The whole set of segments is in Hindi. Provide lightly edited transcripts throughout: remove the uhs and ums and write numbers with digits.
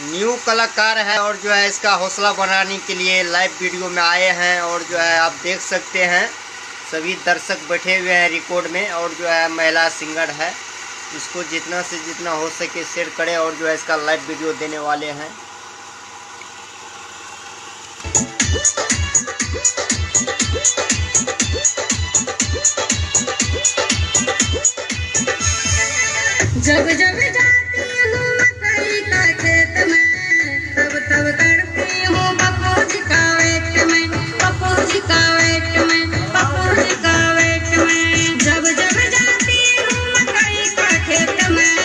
न्यू कलाकार है और जो है इसका हौसला बढ़ाने के लिए लाइव वीडियो में आए हैं। और जो है आप देख सकते हैं सभी दर्शक बैठे हुए हैं रिकॉर्ड में। और जो है महिला सिंगर है, इसको जितना से जितना हो सके शेयर करें और जो है इसका लाइव वीडियो देने वाले हैं। जब जब जाती हूँ मकई का खेत में, तब तब करती हूँ पप्पू जी का वेट में, पप्पू जी का वेट में, पप्पू जी का वेट में। जब जब जाती हूँ मकई का खेत में,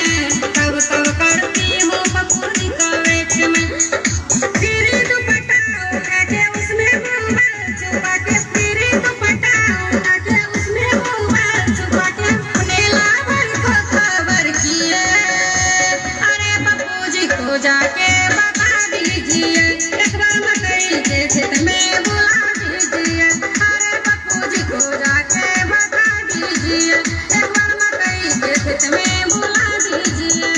तब तब करती हूँ पप्पू जी का वेट में। फिर दुपट्टा उठा के उसमें मोबाइल छुपा के, फिर दुपट्टा उठा के उसमें मोबाइल छुपा के अपने लावर को खबर किए। अरे पप्पू जी को जाके बता दीजिए, एक बार मकई के खेत में बुला दीजिए। अरे पप्पू जी को जाके बता दीजिए, एक बार मकई के खेत में बुला दीजिए।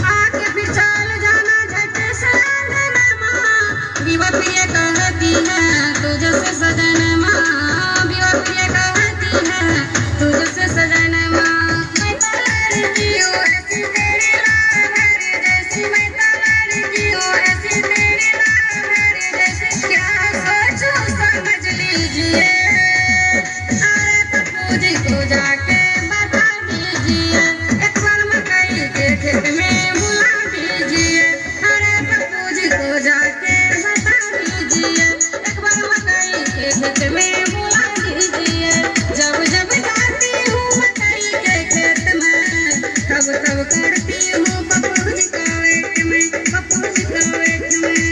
आके फिर चल जाना झटे से अंगनमा, विवा प्रिय कहती है तुझसे सजनमा, विवा प्रिय कहती है तुझसे सजनमा। मैं तो लड़की हूँ ऐसी तेरे लाभर जैसी, मैं तो लड़की हूँ ऐसी तेरे लाभर जैसी, क्या सोचूं समझ लीजिए। अरे पप्पू जी को जाके बता दीजिए, एक बार मकई के खेत में बुला दीजिए। अरे पप्पू जी को जाके बता दीजिए, एक बार मकई के खेत में बुला दीजिए। जब जब जाती हूँ मकई के खेत में, तब तब करती हूँ पप्पू जी का वेट में, पप्पू जी का वेट में।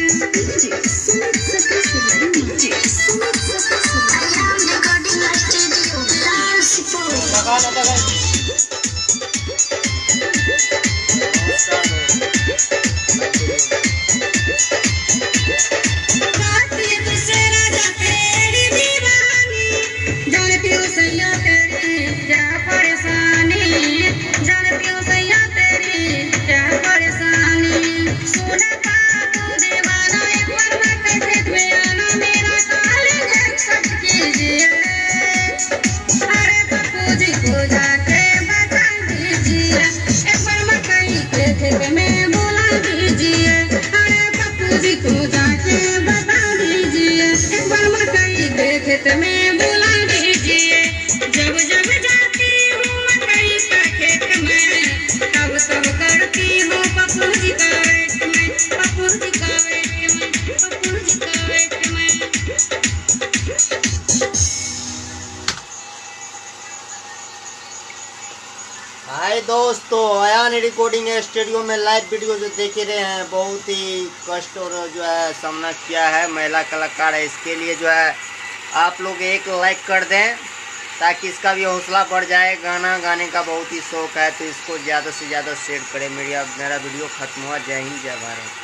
गाती तुझसे राजा तेरी दीवानी, जानती हूँ सैया तेरी क्या परेशानी, जानती हूँ सैया तेरी क्या परेशानी। सुना बाबू दीवाना, एक बार मकई खेत में आना, मेरा कॉलेज एक्सेप्ट कीजिए। अरे पप्पू जी को जाके बता दीजिए, एक बार मकई के खेत में बुला दीजिए। अरे पप्पू जी को जाके बता दीजिए, एक बार मकई के खेत में बुला दीजिए। जब जब जाती हूँ मकई का खेत में, तब तब करती हूँ पप्पू जी का वेट में, पप्पू जी का वेट में, पप्पू जी का वेट में। हाय दोस्तों, अयान रिकॉर्डिंग स्टूडियो में लाइव वीडियो जो देख रहे हैं, बहुत ही कष्ट और जो है सामना किया है महिला कलाकार है। इसके लिए जो है आप लोग एक लाइक कर दें ताकि इसका भी हौसला बढ़ जाए। गाना गाने का बहुत ही शौक है तो इसको ज़्यादा से ज़्यादा शेयर करें। मेरा वीडियो खत्म हुआ। जय हिंद, जय भारत।